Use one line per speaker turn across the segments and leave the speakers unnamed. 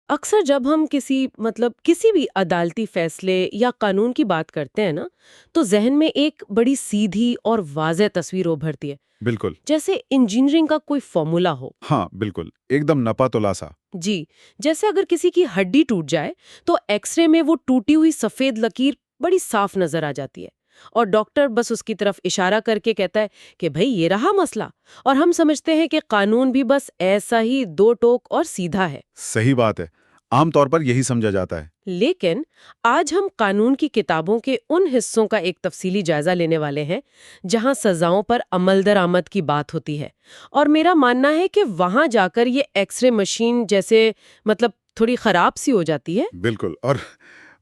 اکثر جب ہم کسی بھی عدالتی فیصلے یا قانون کی بات کرتے ہیں نا، تو ذہن میں ایک بڑی سیدھی اور واضح تصویر ابھرتی ہے،
بالکل.
جیسے انجینئرنگ کا کوئی فارمولا ہو۔
ہاں بالکل، ایک دم نپا تلاسا.
جی، جیسے اگر کسی کی ہڈی ٹوٹ جائے تو ایکس رے میں وہ ٹوٹی ہوئی سفید لکیر بڑی صاف نظر آ جاتی ہے، اور ڈاکٹر بس اس کی طرف اشارہ کر کے کہتا ہے کہ بھئی یہ رہا مسئلہ، اور ہم سمجھتے ہیں کہ قانون بھی بس ایسا ہی دو ٹوک اور سیدھا ہے۔
صحیح بات ہے. عام طور پر یہی سمجھا جاتا ہے.
لیکن آج ہم قانون کی کتابوں کے ان حصوں کا ایک تفصیلی جائزہ لینے والے ہیں جہاں سزاؤں پر عمل درآمد کی بات ہوتی ہے، اور میرا ماننا ہے کہ وہاں جا کر یہ ایکس رے مشین جیسے تھوڑی خراب سی ہو جاتی ہے۔
بالکل. اور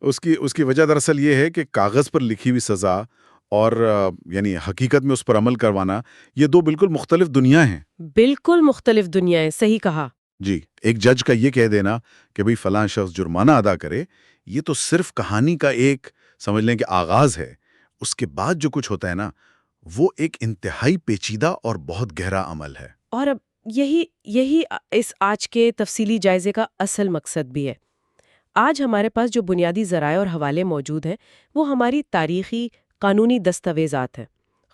اس کی وجہ دراصل یہ ہے کہ کاغذ پر لکھی ہوئی سزا اور یعنی حقیقت میں اس پر عمل کروانا، یہ دو بالکل مختلف دنیا ہیں.
بالکل مختلف دنیایں، صحیح کہا۔
جی، ایک جج کا یہ کہہ دینا کہ بھئی فلاں شخص جرمانہ ادا کرے، یہ تو صرف کہانی کا ایک سمجھ لیں کہ آغاز ہے. اس کے بعد جو کچھ ہوتا ہے نا، وہ ایک انتہائی پیچیدہ اور بہت گہرا عمل ہے.
اور اب یہی اس آج کے تفصیلی جائزے کا اصل مقصد بھی ہے۔ آج ہمارے پاس جو بنیادی ذرائع اور حوالے موجود ہیں وہ ہماری تاریخی قانونی دستاویزات ہیں،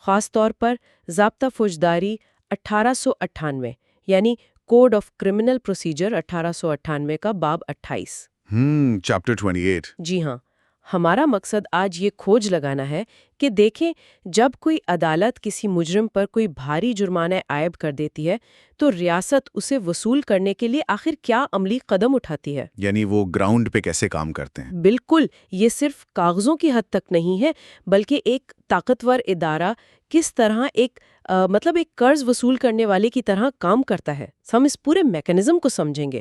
خاص طور پر ضابطہ فوجداری 1898، یعنی کوڈ آف کرمنل پروسیجر 1898 کا باب 28۔
چیپٹر 28.
جی ہاں، ہمارا مقصد آج یہ کھوج لگانا ہے کہ دیکھیں جب کوئی عدالت کسی مجرم پر کوئی بھاری جرمانہ عائد کر دیتی ہے تو ریاست اسے وصول کرنے کے لیے آخر کیا عملی قدم اٹھاتی ہے۔
یعنی وہ گراؤنڈ پہ کیسے کام کرتے ہیں.
بالکل، یہ صرف کاغذوں کی حد تک نہیں ہے، بلکہ ایک طاقتور ادارہ کس طرح ایک قرض وصول کرنے والے کی طرح کام کرتا ہے۔ ہم اس پورے میکانزم کو سمجھیں گے۔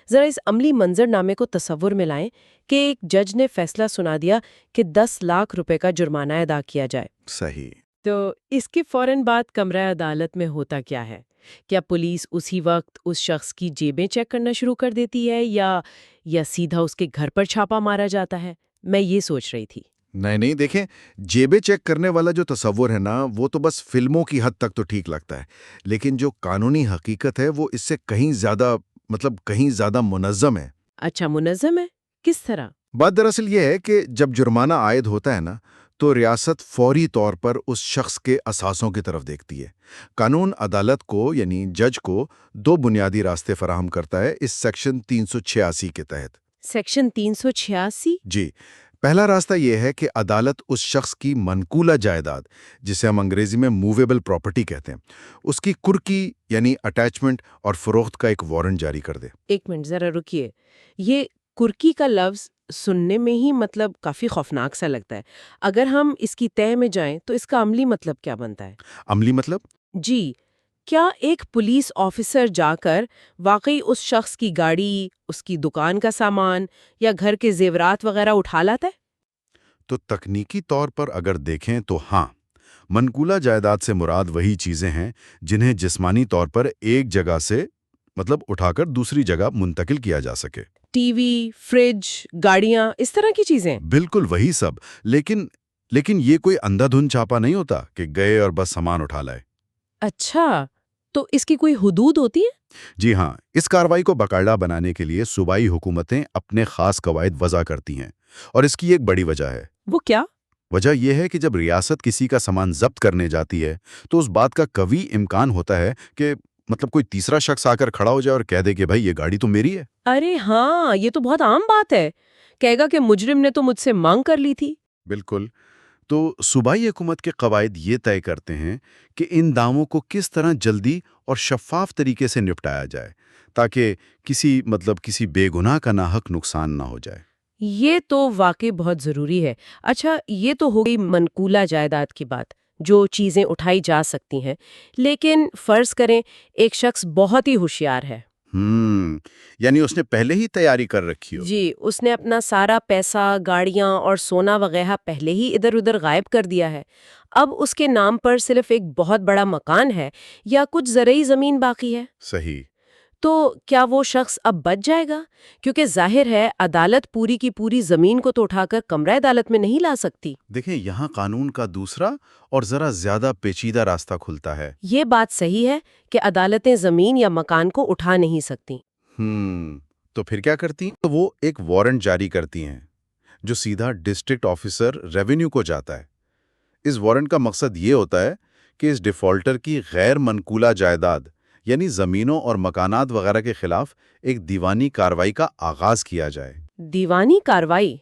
ذرا اس عملی منظر نامے کو تصور میں لائیں کہ ایک جج نے فیصلہ سنا دیا کہ 10 لاکھ روپے کا جرمانہ ادا کیا جائے۔
صحیح.
تو اس کے فوراً بعد کمرہ عدالت میں ہوتا کیا ہے؟ کیا پولیس اسی وقت اس شخص کی جیبیں چیک کرنا شروع کر دیتی ہے یا سیدھا اس کے گھر پر چھاپا مارا جاتا ہے؟ میں یہ سوچ رہی تھی۔
نہیں دیکھیں، جیبیں چیک کرنے والا جو تصور ہے نا، وہ تو بس فلموں کی حد تک تو ٹھیک لگتا ہے، لیکن جو قانونی حقیقت ہے وہ اس سے کہیں زیادہ منظم ہے.
اچھا، منظم ہے؟ کس طرح؟
بات دراصل یہ ہے کہ جب جرمانہ عائد ہوتا ہے نا، تو ریاست فوری طور پر اس شخص کے اثاثوں کی طرف دیکھتی ہے. قانون عدالت کو یعنی جج کو دو بنیادی راستے فراہم کرتا ہے اس سیکشن 386 کے تحت.
سیکشن 386؟
جی، پہلا راستہ یہ ہے کہ عدالت اس شخص کی منقولہ جائیداد، جسے ہم انگریزی میں موویبل پراپرٹی کہتے ہیں، اس کی کرکی یعنی اٹیچمنٹ اور فروخت کا ایک وارنٹ جاری کر دے.
ایک منٹ ذرا رکیے، یہ کرکی کا لفظ سننے میں ہی کافی خوفناک سا لگتا ہے۔ اگر ہم اس کی تہ میں جائیں تو اس کا عملی مطلب کیا بنتا ہے؟
عملی مطلب؟
جی، کیا ایک پولیس آفیسر جا کر واقعی اس شخص کی گاڑی، اس کی دکان کا سامان یا گھر کے زیورات وغیرہ اٹھا لاتا ہے؟
تو تکنیکی طور پر اگر دیکھیں تو ہاں، منقولہ جائیداد سے مراد وہی چیزیں ہیں جنہیں جسمانی طور پر ایک جگہ سے اٹھا کر دوسری جگہ منتقل کیا جا سکے.
ٹی وی، فریج، گاڑیاں، اس طرح کی چیزیں؟
بالکل وہی سب، لیکن یہ کوئی اندھا دھند چھاپا نہیں ہوتا کہ گئے اور بس سامان اٹھا لائے.
اچھا، تو اس کی کوئی حدود ہوتی ہے؟
جی ہاں، اس کارروائی کو باقاعدہ بنانے کے لیے صوبائی حکومتیں اپنے خاص قواعد وضع کرتی ہیں، اور اس کی ایک بڑی وجہ ہے.
وہ کیا؟
وجہ یہ ہے کہ جب ریاست کسی کا سامان ضبط کرنے جاتی ہے تو اس بات کا قوی امکان ہوتا ہے کہ کوئی تیسرا شخص آ کر کھڑا ہو جائے اور کہہ دے کہ بھائی یہ گاڑی تو میری ہے.
ارے ہاں، یہ تو بہت عام بات ہے، کہے گا کہ مجرم نے تو مجھ سے مانگ کر لی تھی۔
بالکل. تو صوبائی حکومت کے قواعد یہ طے کرتے ہیں کہ ان دعووں کو کس طرح جلدی اور شفاف طریقے سے نپٹایا جائے تاکہ کسی بے گناہ کا ناحق نقصان نہ ہو جائے.
یہ تو واقعی بہت ضروری ہے۔ اچھا، یہ تو ہو گئی منقولہ جائیداد کی بات، جو چیزیں اٹھائی جا سکتی ہیں، لیکن فرض کریں ایک شخص بہت ہی ہوشیار ہے۔
یعنی اس نے پہلے ہی تیاری کر رکھی ہو.
جی، اس نے اپنا سارا پیسہ، گاڑیاں اور سونا وغیرہ پہلے ہی ادھر ادھر غائب کر دیا ہے۔ اب اس کے نام پر صرف ایک بہت بڑا مکان ہے یا کچھ زرعی زمین باقی ہے۔
صحیح.
تو کیا وہ شخص اب بچ جائے گا؟ کیونکہ ظاہر ہے عدالت پوری کی پوری زمین کو تو اٹھا کر کمرہ عدالت میں نہیں لا سکتی۔
دیکھیں، یہاں قانون کا دوسرا اور ذرا زیادہ پیچیدہ راستہ کھلتا ہے.
یہ بات صحیح ہے کہ عدالتیں زمین یا مکان کو اٹھا نہیں سکتی۔
تو پھر کیا کرتی ہیں؟ تو وہ ایک وارنٹ جاری کرتی ہیں جو سیدھا ڈسٹرکٹ آفیسر ریونیو کو جاتا ہے۔ اس وارنٹ کا مقصد یہ ہوتا ہے کہ اس ڈیفالٹر کی غیر منقولہ جائیداد یعنی زمینوں اور مکانات وغیرہ کے خلاف ایک دیوانی کارروائی کا آغاز کیا جائے۔
دیوانی کارروائی،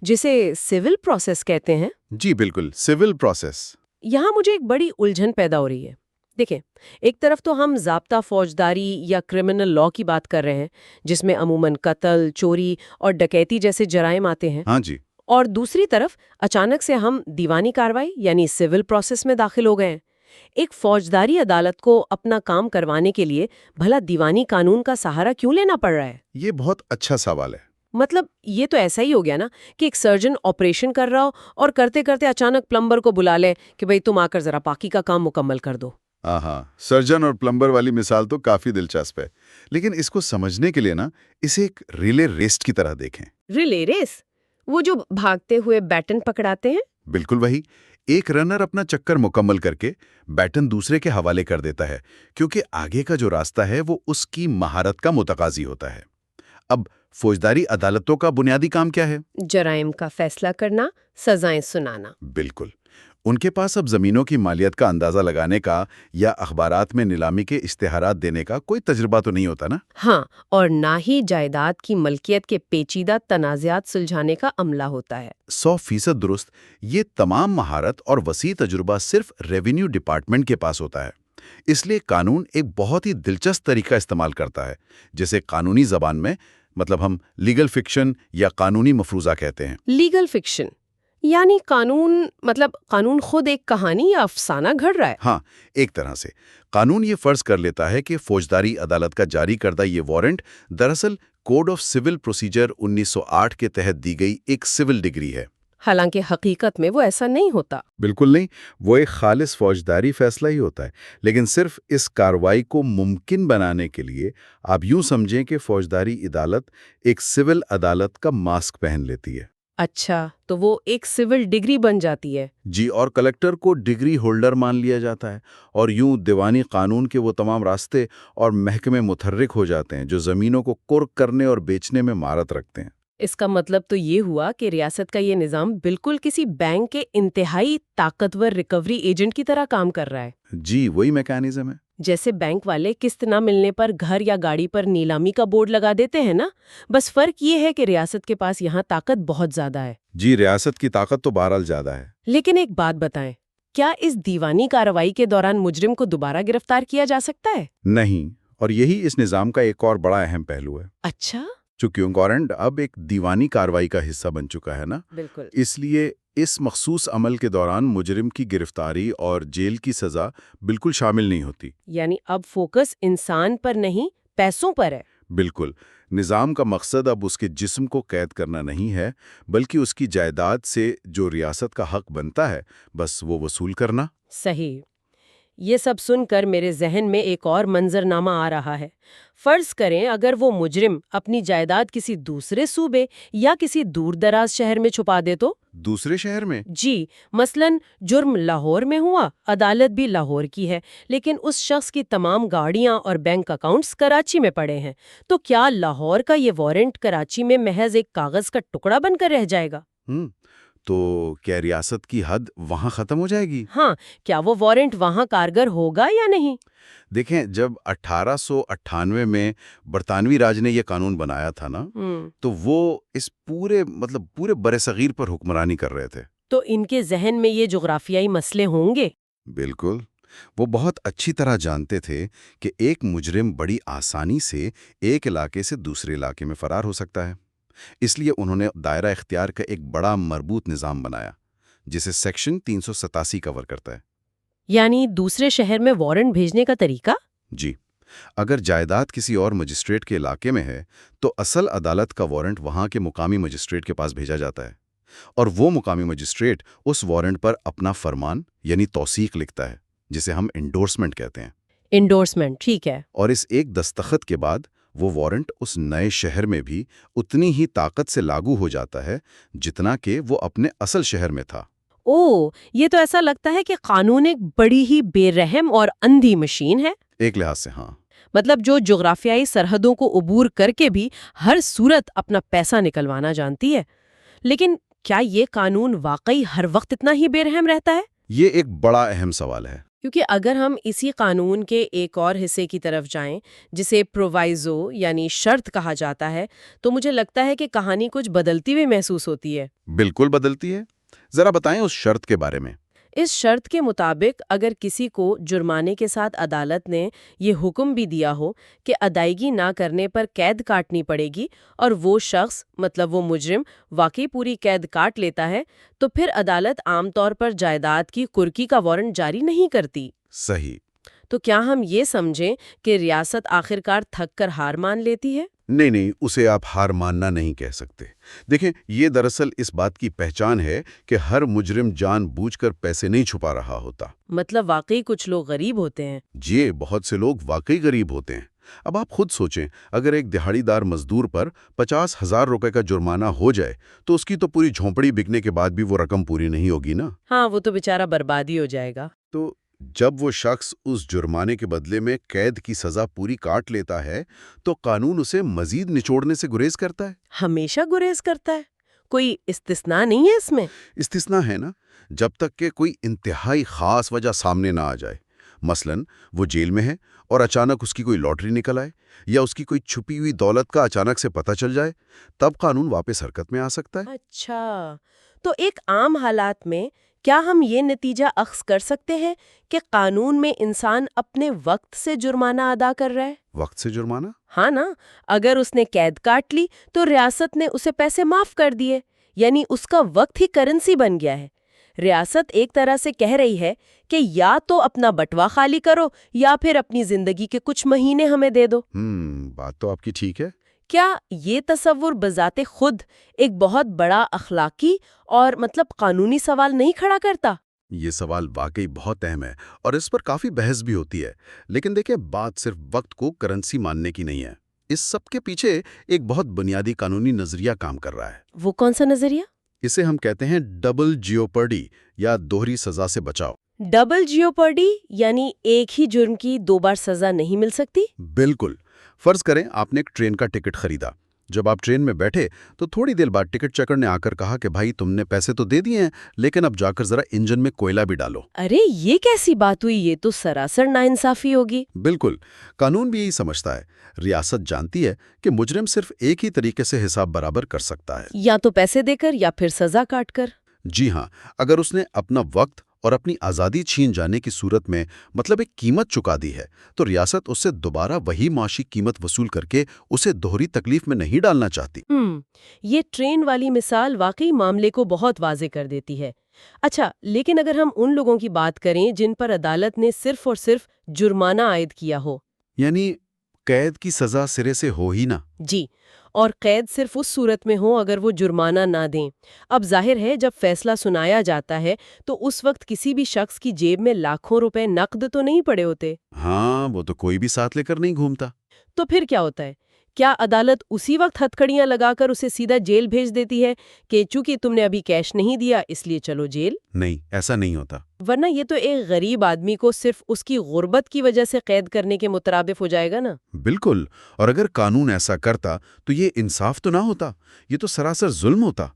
جسے سول پروسیس کہتے ہیں؟
جی بالکل، سول پروسیس۔
یہاں مجھے ایک بڑی الجھن پیدا ہو رہی ہے۔ دیکھیں، ایک طرف تو ہم ضابطہ فوجداری یا کرمنل لاء کی بات کر رہے ہیں، جس میں عموماً قتل، چوری اور ڈکیتی جیسے جرائم آتے ہیں۔
ہاں جی،
اور دوسری طرف اچانک سے ہم دیوانی کارروائی یعنی سول پروسیس میں داخل ہو گئے ہیں۔ ایک فوجداری عدالت کو اپنا کام کروانے کے لیے بھلا دیوانی قانون کا سہارا کیوں لینا پڑ رہا ہے؟
یہ بہت اچھا سوال ہے۔
مطلب یہ تو ایسا ہی ہو گیا نا کہ ایک سرجن آپریشن کر رہا ہو اور کرتے کرتے اچانک پلمبر کو بلا لے کہ بھئی تم آ کر ذرا پاکی کا کام مکمل کر دو۔
ہاں، سرجن اور پلمبر والی مثال تو کافی دلچسپ ہے، لیکن اس کو سمجھنے کے لیے نا اسے ایک ریلے ریس کی طرح دیکھیں۔
Relay race? وہ جو بھاگتے ہوئے بیٹن پکڑاتے ہیں؟
بالکل وہی۔ ایک رنر اپنا چکر مکمل کر کے بیٹن دوسرے کے حوالے کر دیتا ہے، کیونکہ آگے کا جو راستہ ہے وہ اس کی مہارت کا متقاضی ہوتا ہے۔ اب فوجداری عدالتوں کا بنیادی کام کیا ہے؟
جرائم کا فیصلہ کرنا، سزائیں سنانا۔
بالکل۔ ان کے پاس اب زمینوں کی مالیت کا اندازہ لگانے کا یا اخبارات میں نیلامی کے اشتہارات دینے کا کوئی تجربہ تو نہیں ہوتا نا؟
ہاں، اور نہ ہی جائیداد کی ملکیت کے پیچیدہ تنازعات سلجھانے کا عملہ ہوتا ہے۔
100% درست۔ یہ تمام مہارت اور وسیع تجربہ صرف ریونیو ڈپارٹمنٹ کے پاس ہوتا ہے۔ اس لیے قانون ایک بہت ہی دلچسپ طریقہ استعمال کرتا ہے، جسے قانونی زبان میں مطلب ہم لیگل فکشن یا قانونی مفروضہ کہتے ہیں۔
لیگل فکشن یعنی قانون خود ایک کہانی یا افسانہ گھڑ رہا ہے۔
ہاں، ایک طرح سے قانون یہ فرض کر لیتا ہے کہ فوجداری عدالت کا جاری کردہ یہ وارنٹ دراصل کوڈ آف سول پروسیجر 1908 کے تحت دی گئی ایک سول ڈگری ہے۔
حالانکہ حقیقت میں وہ ایسا نہیں ہوتا۔
بالکل نہیں، وہ ایک خالص فوجداری فیصلہ ہی ہوتا ہے، لیکن صرف اس کارروائی کو ممکن بنانے کے لیے آپ یوں سمجھیں کہ فوجداری عدالت ایک سول عدالت کا ماسک پہن لیتی ہے۔
اچھا، تو وہ ایک سول ڈگری بن جاتی ہے۔
جی، اور کلکٹر کو ڈگری ہولڈر مان لیا جاتا ہے، اور یوں دیوانی قانون کے وہ تمام راستے اور محکمے متحرک ہو جاتے ہیں جو زمینوں کو قرق کرنے اور بیچنے میں مہارت رکھتے ہیں۔
اس کا مطلب تو یہ ہوا کہ ریاست کا یہ نظام بالکل کسی بینک کے انتہائی طاقتور ریکوری ایجنٹ کی طرح کام کر رہا ہے۔
جی، وہی میکانزم ہے۔
جیسے بینک والے قسط نہ ملنے پر گھر یا گاڑی پر نیلامی کا بورڈ لگا دیتے ہیں نا، بس فرق یہ ہے کہ ریاست کے پاس یہاں طاقت بہت زیادہ ہے۔
جی، ریاست کی طاقت تو بہرحال زیادہ ہے۔
لیکن ایک بات بتائیں، کیا اس دیوانی کارروائی کے دوران مجرم کو دوبارہ گرفتار کیا جا سکتا ہے؟
نہیں، اور یہی اس نظام کا ایک اور بڑا اہم پہلو ہے۔
اچھا،
چونکہ وارنٹ اب ایک دیوانی کارروائی کا حصہ بن چکا ہے نا،
بالکل۔
اس لیے اس مخصوص عمل کے دوران مجرم کی گرفتاری اور جیل کی سزا بالکل شامل نہیں ہوتی۔
یعنی اب فوکس انسان پر نہیں، پیسوں پر ہے۔
بالکل، نظام کا مقصد اب اس کے جسم کو قید کرنا نہیں ہے، بلکہ اس کی جائیداد سے جو ریاست کا حق بنتا ہے بس وہ وصول کرنا۔
صحیح۔ یہ سب سن کر میرے ذہن میں ایک اور منظرنامہ آ رہا ہے۔ فرض کریں اگر وہ مجرم اپنی جائیداد کسی دوسرے صوبے یا کسی دور دراز شہر میں چھپا دے تو؟
دوسرے شہر میں؟
جی، مثلاً جرم لاہور میں ہوا، عدالت بھی لاہور کی ہے، لیکن اس شخص کی تمام گاڑیاں اور بینک اکاؤنٹس کراچی میں پڑے ہیں، تو کیا لاہور کا یہ وارنٹ کراچی میں محض ایک کاغذ کا ٹکڑا بن کر رہ جائے گا؟
تو کیا ریاست کی حد وہاں ختم ہو جائے گی؟
ہاں، کیا وہ وارنٹ وہاں کارگر ہوگا یا نہیں؟
دیکھیں، جب 1898 میں برطانوی راج نے یہ قانون بنایا تھا نا، تو وہ اس پورے برصغیر پر حکمرانی کر رہے تھے۔
تو ان کے ذہن میں یہ جغرافیائی مسئلے ہوں گے؟
بالکل، وہ بہت اچھی طرح جانتے تھے کہ ایک مجرم بڑی آسانی سے ایک علاقے سے دوسرے علاقے میں فرار ہو سکتا ہے۔ اس لیے انہوں نے دائرہ اختیار کا ایک بڑا مربوط نظام بنایا، جسے سیکشن 387 کور کرتا ہے۔
یعنی دوسرے شہر میں وارنٹ بھیجنے کا طریقہ؟
جی، اگر جائیداد کسی اور مجسٹریٹ کے علاقے میں ہے تو اصل عدالت کا وارنٹ وہاں کے مقامی مجسٹریٹ کے پاس بھیجا جاتا ہے، اور وہ مقامی مجسٹریٹ اس وارنٹ پر اپنا فرمان یعنی توثیق لکھتا ہے، جسے ہم انڈورسمنٹ کہتے ہیں۔
انڈورسمنٹ، ٹھیک ہے۔
اور اس ایک دستخط کے بعد وہ وارنٹ اس نئے شہر میں بھی اتنی ہی طاقت سے لاگو ہو جاتا ہے جتنا کہ وہ اپنے اصل شہر میں تھا۔
یہ تو ایسا لگتا ہے کہ قانون ایک بڑی ہی بے رحم اور اندھی مشین ہے۔
ایک لحاظ سے ہاں۔
مطلب جو جغرافیائی سرحدوں کو عبور کر کے بھی ہر صورت اپنا پیسہ نکلوانا جانتی ہے۔ لیکن کیا یہ قانون واقعی ہر وقت اتنا ہی بے رحم رہتا ہے؟
یہ ایک بڑا اہم سوال ہے۔
کیونکہ اگر ہم اسی قانون کے ایک اور حصے کی طرف جائیں جسے پرووائزو یعنی شرط کہا جاتا ہے، تو مجھے لگتا ہے کہ کہانی کچھ بدلتی ہوئی محسوس ہوتی ہے۔
بالکل بدلتی ہے۔ ذرا بتائیں اس شرط کے بارے میں۔
اس شرط کے مطابق اگر کسی کو جرمانے کے ساتھ عدالت نے یہ حکم بھی دیا ہو کہ ادائیگی نہ کرنے پر قید کاٹنی پڑے گی اور وہ شخص مطلب وہ مجرم واقعی پوری قید کاٹ لیتا ہے، تو پھر عدالت عام طور پر جائیداد کی قرکی کا وارنٹ جاری نہیں کرتی۔
صحیح۔
تو کیا ہم یہ سمجھیں کہ ریاست آخرکار تھک کر ہار مان لیتی ہے؟
نہیں، اسے آپ ہار ماننا نہیں کہہ سکتے۔ دیکھیں، یہ دراصل اس بات کی پہچان ہے کہ ہر مجرم جان بوجھ کر پیسے نہیں چھپا رہا ہوتا۔
مطلب واقعی کچھ لوگ غریب ہوتے ہیں۔
جی، بہت سے لوگ واقعی غریب ہوتے ہیں۔ اب آپ خود سوچیں، اگر ایک دہاڑی دار مزدور پر 50,000 روپے کا جرمانہ ہو جائے تو اس کی تو پوری جھونپڑی بکنے کے بعد بھی وہ رقم پوری نہیں ہوگی نا۔
ہاں، وہ تو بیچارہ برباد ہی ہو جائے گا۔
تو جب وہ شخص اس جرمانے کے بدلے میں قید کی سزا پوری کاٹ لیتا ہے تو قانون اسے مزید نچوڑنے سے گریز کرتا ہے۔
ہمیشہ گریز کرتا ہے؟ کوئی استثناء نہیں ہے اس میں؟
استثناء ہے نا، جب تک کہ کوئی انتہائی خاص وجہ سامنے نہ آ جائے۔ مثلاً وہ جیل میں ہے اور اچانک اس کی کوئی لاٹری نکل آئے یا اس کی کوئی چھپی ہوئی دولت کا اچانک سے پتہ چل جائے، تب قانون واپس حرکت میں آ سکتا ہے۔
اچھا، تو ایک عام حالات میں کیا ہم یہ نتیجہ اخذ کر سکتے ہیں کہ قانون میں انسان اپنے وقت سے جرمانہ ادا کر رہا ہے؟
وقت سے جرمانہ؟
ہاں نا، اگر اس نے قید کاٹ لی تو ریاست نے اسے پیسے معاف کر دیے، یعنی اس کا وقت ہی کرنسی بن گیا ہے۔ ریاست ایک طرح سے کہہ رہی ہے کہ یا تو اپنا بٹوا خالی کرو یا پھر اپنی زندگی کے کچھ مہینے ہمیں دے دو۔
بات تو آپ کی ٹھیک ہے۔
کیا یہ تصور بذات خود ایک بہت بڑا اخلاقی اور قانونی سوال نہیں کھڑا کرتا؟
یہ سوال واقعی بہت اہم ہے اور اس پر کافی بحث بھی ہوتی ہے، لیکن دیکھیں، بات صرف وقت کو کرنسی ماننے کی نہیں ہے۔ اس سب کے پیچھے ایک بہت بنیادی قانونی نظریہ کام کر رہا ہے۔
وہ کون سا نظریہ؟
اسے ہم کہتے ہیں ڈبل جیوپرڈی یا دوہری سزا سے بچاؤ۔
ڈبل جیوپرڈی یعنی ایک ہی جرم کی دو بار سزا نہیں مل سکتی؟
بالکل۔ فرض کریں آپ نے ایک ٹرین کا ٹکٹ خریدا۔ جب آپ ٹرین میں بیٹھے تو تھوڑی دیر بعد ٹکٹ چیکر نے آ کر کہا کہ بھائی تم نے پیسے تو دے دیے ہیں، لیکن اب جا کر ذرا انجن میں کوئلہ بھی ڈالو۔
ارے یہ کیسی بات ہوئی؟ یہ تو سراسر ناانصافی ہوگی۔
بالکل، قانون بھی یہی سمجھتا ہے۔ ریاست جانتی ہے کہ مجرم صرف ایک ہی طریقے سے حساب برابر کر سکتا ہے،
یا تو پیسے دے کر یا پھر سزا کاٹ کر۔
جی ہاں، اگر اس نے اپنا وقت اور اپنی آزادی چھین جانے کی صورت میں ایک قیمت چکا دی ہے تو ریاست اس سے دوبارہ وہی معاشی قیمت وصول کر کے اسے دوہری تکلیف میں نہیں ڈالنا چاہتی۔
یہ ٹرین والی مثال واقعی معاملے کو بہت واضح کر دیتی ہے۔ اچھا، لیکن اگر ہم ان لوگوں کی بات کریں جن پر عدالت نے صرف اور صرف جرمانہ عائد کیا ہو،
یعنی قید کی سزا سرے سے ہو ہی نہ۔
جی، اور قید صرف اس صورت میں ہو اگر وہ جرمانہ نہ دیں۔ اب ظاہر ہے جب فیصلہ سنایا جاتا ہے تو اس وقت کسی بھی شخص کی جیب میں لاکھوں روپے نقد تو نہیں پڑے ہوتے۔
ہاں، وہ تو کوئی بھی ساتھ لے کر نہیں گھومتا۔
تو پھر کیا ہوتا ہے؟ کیا عدالت اسی وقت ہتھکڑیاں لگا کر اسے سیدھا جیل بھیج دیتی ہے کہ چونکہ تم نے ابھی کیش نہیں دیا اس لیے چلو جیل؟
نہیں، ایسا نہیں ہوتا۔
ورنہ یہ تو ایک غریب آدمی کو صرف اس کی غربت کی وجہ سے قید کرنے کے مترادف ہو جائے گا نا۔
بالکل، اور اگر قانون ایسا کرتا تو یہ انصاف تو نہ ہوتا، یہ تو سراسر ظلم ہوتا۔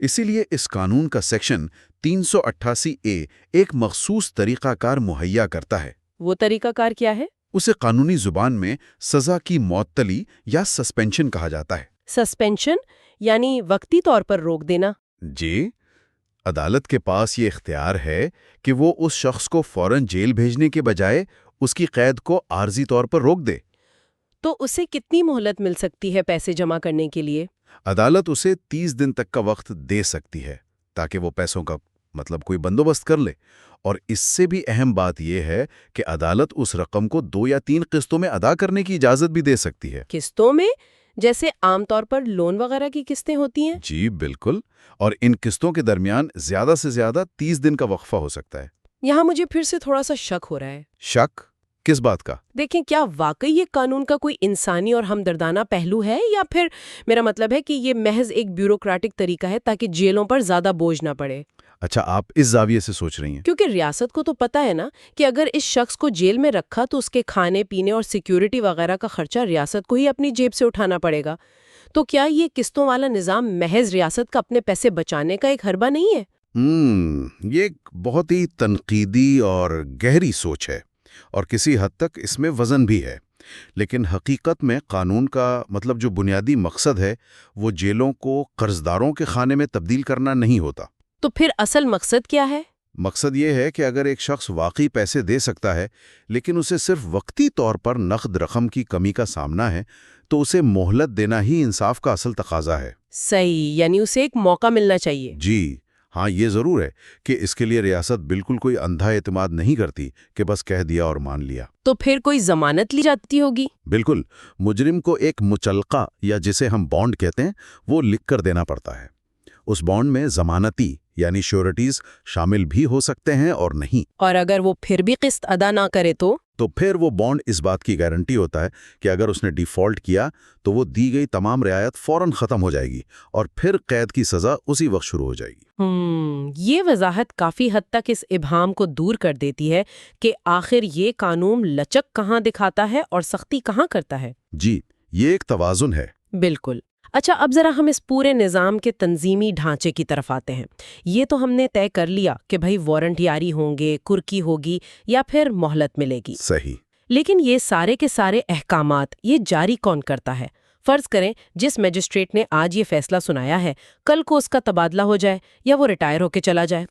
اسی لیے اس قانون کا سیکشن 388A ایک مخصوص طریقہ کار مہیا کرتا ہے۔
وہ طریقہ کار کیا ہے؟
اسے قانونی زبان میں سزا کی معطلی یا سسپینشن کہا جاتا ہے۔
سسپینشن یعنی وقتی طور پر روک دینا؟
جی، عدالت کے پاس یہ اختیار ہے کہ وہ اس شخص کو فوراً جیل بھیجنے کے بجائے اس کی قید کو عارضی طور پر روک دے۔
تو اسے کتنی مہلت مل سکتی ہے پیسے جمع کرنے کے لیے؟
عدالت اسے 30 دن تک کا وقت دے سکتی ہے تاکہ وہ پیسوں کا کوئی بندوبست کر لے، اور اس سے بھی اہم بات یہ ہے کہ عدالت اس رقم کو 2 یا 3 قسطوں میں ادا کرنے کی اجازت بھی دے سکتی ہے۔
قسطوں میں؟ جیسے عام طور پر لون وغیرہ کی قسطیں ہوتی ہیں؟
جی بالکل، اور ان قسطوں کے درمیان زیادہ سے زیادہ 30 دن کا وقفہ ہو سکتا ہے۔
یہاں مجھے پھر سے تھوڑا سا شک ہو رہا ہے۔
شک؟ کس بات کا؟
دیکھیں، کیا واقعی یہ قانون کا کوئی انسانی اور ہمدردانہ پہلو ہے، یا پھر میرا مطلب ہے کہ یہ محض ایک بیوروکریٹک طریقہ ہے تاکہ جیلوں پر زیادہ بوجھ نہ پڑے؟
اچھا، آپ اس زاویے سے سوچ رہی ہیں؟
کیونکہ ریاست کو تو پتا ہے نا کہ اگر اس شخص کو جیل میں رکھا تو اس کے کھانے پینے اور سیکیورٹی وغیرہ کا خرچہ ریاست کو ہی اپنی جیب سے اٹھانا پڑے گا. تو کیا یہ قسطوں والا نظام محض ریاست کا اپنے پیسے بچانے کا ایک حربہ نہیں ہے؟
یہ ایک بہت ہی تنقیدی اور گہری سوچ ہے، اور کسی حد تک اس میں وزن بھی ہے. لیکن حقیقت میں قانون کا مطلب جو بنیادی مقصد ہے وہ جیلوں کو قرضداروں کے خانے میں تبدیل کرنا نہیں ہوتا.
تو پھر اصل مقصد کیا ہے؟
مقصد یہ ہے کہ اگر ایک شخص واقعی پیسے دے سکتا ہے لیکن اسے صرف وقتی طور پر نقد رقم کی کمی کا سامنا ہے تو اسے مہلت دینا ہی انصاف کا اصل تقاضا ہے.
صحیح، یعنی اسے ایک موقع ملنا چاہیے.
جی ہاں، یہ ضرور ہے کہ اس کے لیے ریاست بالکل کوئی اندھا اعتماد نہیں کرتی کہ بس کہہ دیا اور مان لیا.
تو پھر کوئی ضمانت لی جاتی ہوگی؟
بالکل، مجرم کو ایک مچلقہ یا جسے ہم بانڈ کہتے ہیں وہ لکھ کر دینا پڑتا ہے. اس بانڈ میں ضمانتی یعنی شیورٹیز شامل بھی ہو سکتے ہیں اور نہیں.
اور اگر وہ پھر بھی قسط ادا نہ کرے تو
پھر وہ بانڈ اس بات کی گارنٹی ہوتا ہے کہ اگر اس نے ڈیفالٹ کیا تو وہ دی گئی تمام رعایت فوراً ختم ہو جائے گی اور پھر قید کی سزا اسی وقت شروع ہو جائے گی.
یہ وضاحت کافی حد تک اس ابہام کو دور کر دیتی ہے کہ آخر یہ قانون لچک کہاں دکھاتا ہے اور سختی کہاں کرتا ہے.
جی، یہ ایک توازن ہے.
بالکل. اچھا، اب ذرا ہم اس پورے نظام کے تنظیمی ڈھانچے کی طرف آتے ہیں. یہ تو ہم نے طے کر لیا کہ بھئی وارنٹ یاری ہوں گے، کرکی ہوگی یا پھر مہلت ملے گی.
صحیح.
لیکن یہ سارے کے سارے احکامات یہ جاری کون کرتا ہے؟ فرض کریں جس میجسٹریٹ نے آج یہ فیصلہ سنایا ہے کل کو اس کا تبادلہ ہو جائے یا وہ ریٹائر ہو کے چلا جائے.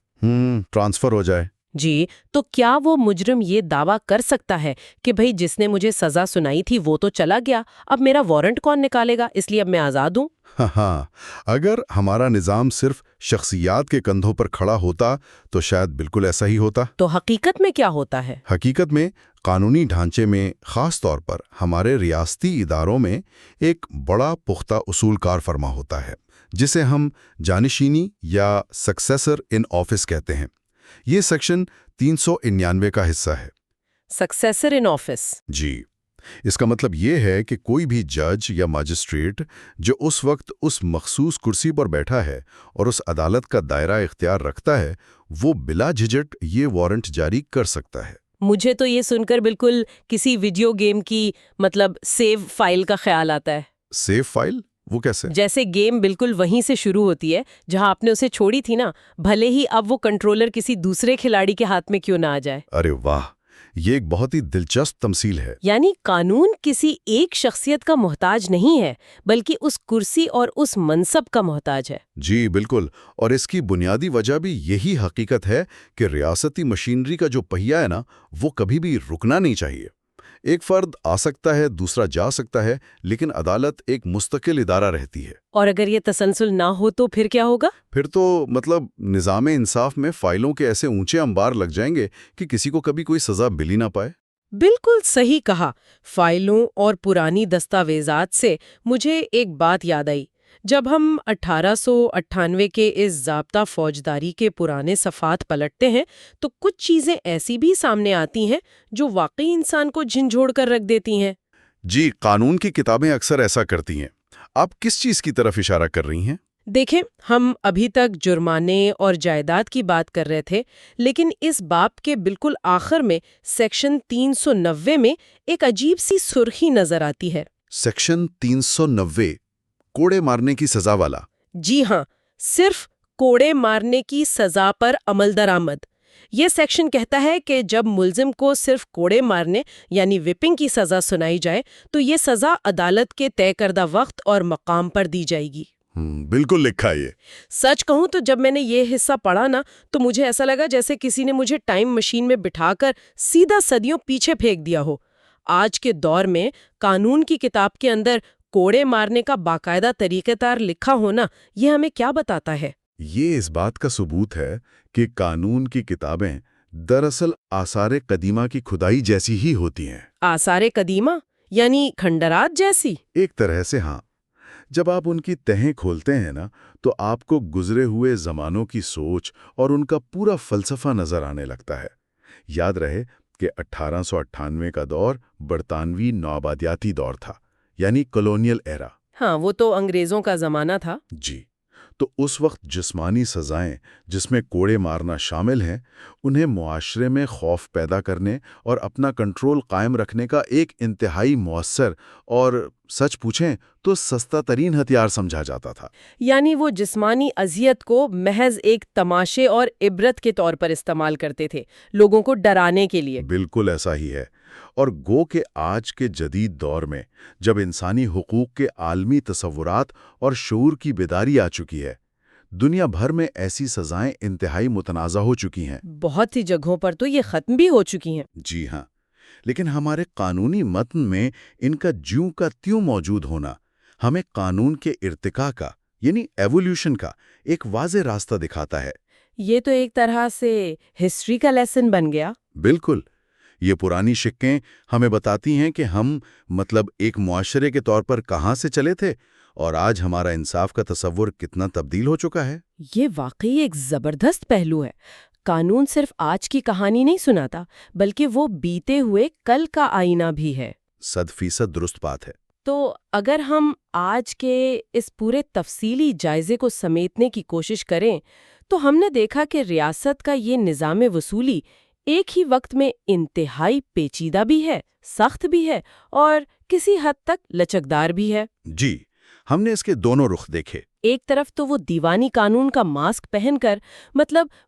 ٹرانسفر ہو جائے.
جی، تو کیا وہ مجرم یہ دعویٰ کر سکتا ہے کہ بھئی جس نے مجھے سزا سنائی تھی وہ تو چلا گیا، اب میرا وارنٹ کون نکالے گا، اس لیے اب میں آزاد ہوں؟
ہاں، اگر ہمارا نظام صرف شخصیات کے کندھوں پر کھڑا ہوتا تو شاید بالکل ایسا ہی ہوتا.
تو حقیقت میں کیا ہوتا ہے؟
حقیقت میں قانونی ڈھانچے میں، خاص طور پر ہمارے ریاستی اداروں میں، ایک بڑا پختہ اصول کار فرما ہوتا ہے جسے ہم جانشینی یا سکسیسر ان آفس کہتے ہیں. یہ سیکشن 399 کا حصہ ہے.
سکسیسر ان آفس؟
جی، اس کا مطلب یہ ہے کہ کوئی بھی جج یا مجسٹریٹ جو اس وقت اس مخصوص کرسی پر بیٹھا ہے اور اس عدالت کا دائرہ اختیار رکھتا ہے وہ بلا جھجک یہ وارنٹ جاری کر سکتا ہے.
مجھے تو یہ سن کر بالکل کسی ویڈیو گیم کی سیو فائل کا خیال آتا ہے.
Save file? وہ کیسے؟
جیسے گیم بالکل وہیں سے شروع ہوتی ہے جہاں آپ نے اسے چھوڑی تھی نا، بھلے ہی اب وہ کنٹرولر کسی دوسرے کھلاڑی کے ہاتھ میں کیوں نہ آ جائے.
ارے واہ، یہ ایک بہت ہی دلچسپ تمثیل ہے.
یعنی قانون کسی ایک شخصیت کا محتاج نہیں ہے بلکہ اس کرسی اور اس منصب کا محتاج ہے.
جی بالکل، اور اس کی بنیادی وجہ بھی یہی حقیقت ہے کہ ریاستی مشینری کا جو پہیہ ہے نا وہ کبھی بھی رکنا نہیں چاہیے. ایک فرد آ سکتا ہے، دوسرا جا سکتا ہے، لیکن عدالت ایک مستقل ادارہ رہتی ہے.
اور اگر یہ تسلسل نہ ہو تو پھر کیا ہوگا؟
پھر تو نظام انصاف میں فائلوں کے ایسے اونچے انبار لگ جائیں گے کہ کسی کو کبھی کوئی سزا مل ہی نہ پائے.
بالکل صحیح کہا. فائلوں اور پرانی دستاویزات سے مجھے ایک بات یاد آئی. جب ہم 1898 کے اس ضابطہ فوجداری کے پرانے صفحات پلٹتے ہیں تو کچھ چیزیں ایسی بھی سامنے آتی ہیں جو واقعی انسان کو جھنجھوڑ کر رکھ دیتی ہیں.
جی، قانون کی کتابیں اکثر ایسا کرتی ہیں. آپ کس چیز کی طرف اشارہ کر رہی ہیں؟
دیکھیں، ہم ابھی تک جرمانے اور جائیداد کی بات کر رہے تھے، لیکن اس باب کے بالکل آخر میں سیکشن 390 میں ایک عجیب سی سرخی نظر آتی ہے.
سیکشن 390 کوڑے مارنے کی سزا والا؟
جی ہاں، صرف کوڑے مارنے کی سزا پر عمل درآمد. یہ سیکشن کہتا ہے کہ جب ملزم کو صرف کوڑے مارنے یعنی وپنگ کی سزا سنائی جائے تو یہ سزا عدالت کے طے کردہ وقت اور مقام پر دی جائے گی.
بالکل لکھا. یہ
سچ کہوں تو جب میں نے یہ حصہ پڑھا نا تو مجھے ایسا لگا جیسے کسی نے مجھے ٹائم مشین میں بٹھا کر سیدھا صدیوں پیچھے پھینک دیا ہو. آج کے دور میں قانون کی کتاب کے اندر کوڑے مارنے کا باقاعدہ طریقہ کار لکھا ہونا یہ ہمیں کیا بتاتا ہے؟
یہ اس بات کا ثبوت ہے کہ قانون کی کتابیں دراصل آثار قدیمہ کی کھدائی جیسی ہی ہوتی ہیں. آثار
قدیمہ یعنی کھنڈرات جیسی؟
ایک طرح سے ہاں. جب آپ ان کی تہیں کھولتے ہیں نا تو آپ کو گزرے ہوئے زمانوں کی سوچ اور ان کا پورا فلسفہ نظر آنے لگتا ہے. یاد رہے کہ 1898 کا دور برطانوی نوآبادیاتی دور تھا، یعنی کولونیل ایرا.
ہاں، وہ تو انگریزوں کا زمانہ تھا.
جی، تو اس وقت جسمانی سزائیں جس میں کوڑے مارنا شامل ہیں انہیں معاشرے میں خوف پیدا کرنے اور اپنا کنٹرول قائم رکھنے کا ایک انتہائی مؤثر اور سچ پوچھیں تو سستا ترین ہتھیار سمجھا جاتا تھا۔
یعنی وہ جسمانی اذیت کو محض ایک تماشے اور عبرت کے طور پر استعمال کرتے تھے، لوگوں کو ڈرانے کے لیے۔
بالکل ایسا ہی ہے، اور گو کہ آج کے جدید دور میں جب انسانی حقوق کے عالمی تصورات اور شعور کی بیداری آ چکی ہے، دنیا بھر میں ایسی سزائیں انتہائی متنازع ہو چکی ہیں۔
بہت سی جگہوں پر تو یہ ختم بھی ہو چکی ہیں۔
جی ہاں، لیکن ہمارے قانونی متن میں ان کا جیوں کا تیوں موجود ہونا ہمیں قانون کے ارتقاء کا یعنی ایوولوشن کا ایک واضح راستہ دکھاتا ہے۔
یہ تو ایک طرح سے ہسٹری کا لیسن بن گیا۔
بالکل، یہ پرانی شکیں ہمیں بتاتی ہیں کہ ہم ایک معاشرے کے طور پر کہاں سے چلے تھے اور آج ہمارا انصاف کا تصور کتنا تبدیل ہو چکا ہے۔
یہ واقعی ایک زبردست پہلو ہے۔ قانون صرف آج کی کہانی نہیں سناتا، بلکہ وہ بیتے ہوئے کل کا آئینہ بھی ہے۔
100% درست بات ہے۔
تو اگر ہم آج کے اس پورے تفصیلی جائزے کو سمیٹنے کی کوشش کریں تو ہم نے دیکھا کہ ریاست کا یہ نظام وصولی ایک ہی وقت میں انتہائی پیچیدہ بھی ہے، سخت بھی ہے اور کسی حد تک لچکدار بھی ہے۔
جی، ہم نے اس کے دونوں رخ دیکھے۔
ایک طرف تو وہ دیوانی قانون کا ماسک پہن کر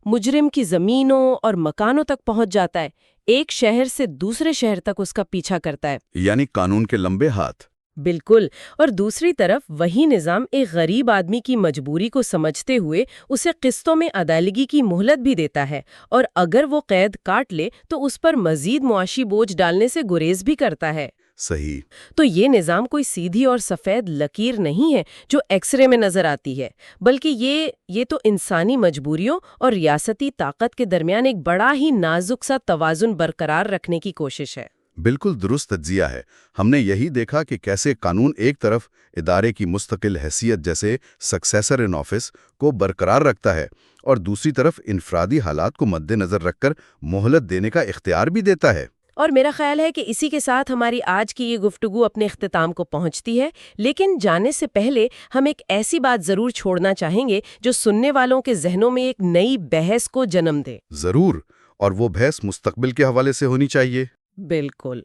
مجرم کی زمینوں اور مکانوں تک پہنچ جاتا ہے، ایک شہر سے دوسرے شہر تک اس کا پیچھا کرتا ہے،
یعنی قانون کے لمبے ہاتھ۔
بالکل۔ اور دوسری طرف وہی نظام ایک غریب آدمی کی مجبوری کو سمجھتے ہوئے اسے قسطوں میں ادائیگی کی مہلت بھی دیتا ہے، اور اگر وہ قید کاٹ لے تو اس پر مزید معاشی بوجھ ڈالنے سے گریز بھی کرتا ہے۔
صحیح۔
تو یہ نظام کوئی سیدھی اور سفید لکیر نہیں ہے جو ایکس رے میں نظر آتی ہے، بلکہ یہ تو انسانی مجبوریوں اور ریاستی طاقت کے درمیان ایک بڑا ہی نازک سا توازن برقرار رکھنے کی کوشش ہے۔
بالکل درست تجزیہ ہے۔ ہم نے یہی دیکھا کہ کیسے قانون ایک طرف ادارے کی مستقل حیثیت جیسے سکسیسر ان آفس کو برقرار رکھتا ہے اور دوسری طرف انفرادی حالات کو مد نظر رکھ کر مہلت دینے کا اختیار بھی دیتا ہے۔
اور میرا خیال ہے کہ اسی کے ساتھ ہماری آج کی یہ گفتگو اپنے اختتام کو پہنچتی ہے، لیکن جانے سے پہلے ہم ایک ایسی بات ضرور چھوڑنا چاہیں گے جو سننے والوں کے ذہنوں میں ایک نئی بحث کو جنم دے۔
ضرور، اور وہ بحث مستقبل کے حوالے سے ہونی چاہیے۔
بالکل۔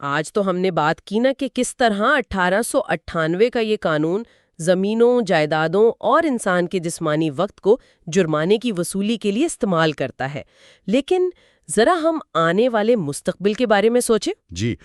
آج تو ہم نے بات کی نا کہ کس طرح 1898 کا یہ قانون زمینوں، جائیدادوں اور انسان کے جسمانی وقت کو جرمانے کی وصولی کے لیے استعمال کرتا ہے، لیکن ذرا ہم آنے والے مستقبل کے بارے میں سوچیں۔
جی،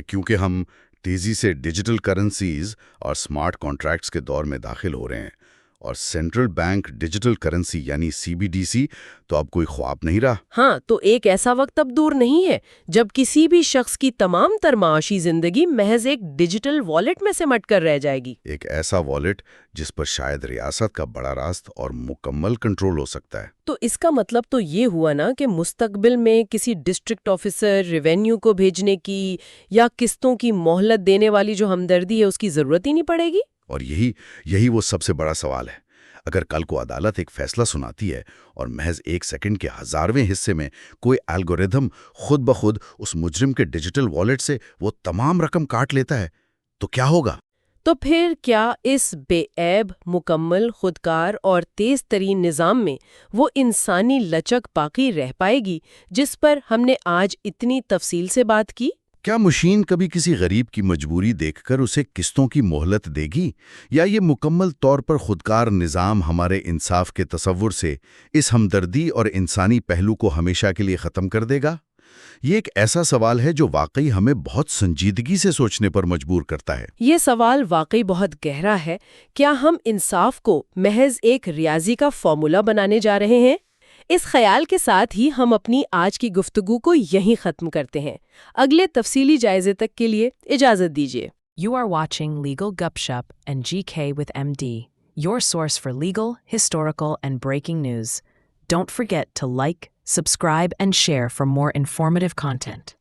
کیونکہ ہم تیزی سے ڈیجیٹل کرنسیز اور سمارٹ کانٹریکٹس کے دور میں داخل ہو رہے ہیں، اور سینٹرل بینک ڈیجیٹل کرنسی یعنی CBDC تو اب کوئی خواب نہیں رہا۔
ہاں، تو ایک ایسا وقت اب دور نہیں ہے جب کسی بھی شخص کی تمام تر معاشی زندگی محض ایک ڈیجیٹل والیٹ میں سمٹ کر رہ جائے گی۔
ایک ایسا والیٹ جس پر شاید ریاست کا بڑا راست اور مکمل کنٹرول ہو سکتا ہے۔
تو اس کا مطلب تو یہ ہوا نا کہ مستقبل میں کسی ڈسٹرکٹ آفیسر، ریونیو کو بھیجنے کی یا قسطوں کی مہلت دینے والی جو ہمدردی ہے اس کی ضرورت ہی نہیں پڑے گی۔
اور یہی وہ سب سے بڑا سوال ہے۔ اگر کل کو عدالت ایک فیصلہ سناتی ہے اور محض 1 سیکنڈ کے 1000ویں حصے میں کوئی الگوریدم خود بخود اس مجرم کے ڈیجیٹل والیٹ سے وہ تمام رقم کاٹ لیتا ہے تو کیا ہوگا؟
تو پھر کیا اس بے عیب، مکمل، خودکار اور تیز ترین نظام میں وہ انسانی لچک باقی رہ پائے گی جس پر ہم نے آج اتنی تفصیل سے بات کی؟
کیا مشین کبھی کسی غریب کی مجبوری دیکھ کر اسے قسطوں کی مہلت دے گی، یا یہ مکمل طور پر خودکار نظام ہمارے انصاف کے تصور سے اس ہمدردی اور انسانی پہلو کو ہمیشہ کے لیے ختم کر دے گا؟ یہ ایک ایسا سوال ہے جو واقعی ہمیں بہت سنجیدگی سے سوچنے پر مجبور کرتا ہے۔
یہ سوال واقعی بہت گہرا ہے۔ کیا ہم انصاف کو محض ایک ریاضی کا فارمولا بنانے جا رہے ہیں؟ اس خیال کے ساتھ ہی ہم اپنی آج کی گفتگو کو یہیں ختم کرتے ہیں۔ اگلے تفصیلی جائزے تک کے لیے اجازت دیجیے۔
You are watching Legal Gupshup and GK with MD, your source for legal, historical, and breaking news. Don't forget to like, subscribe, and share for more informative content.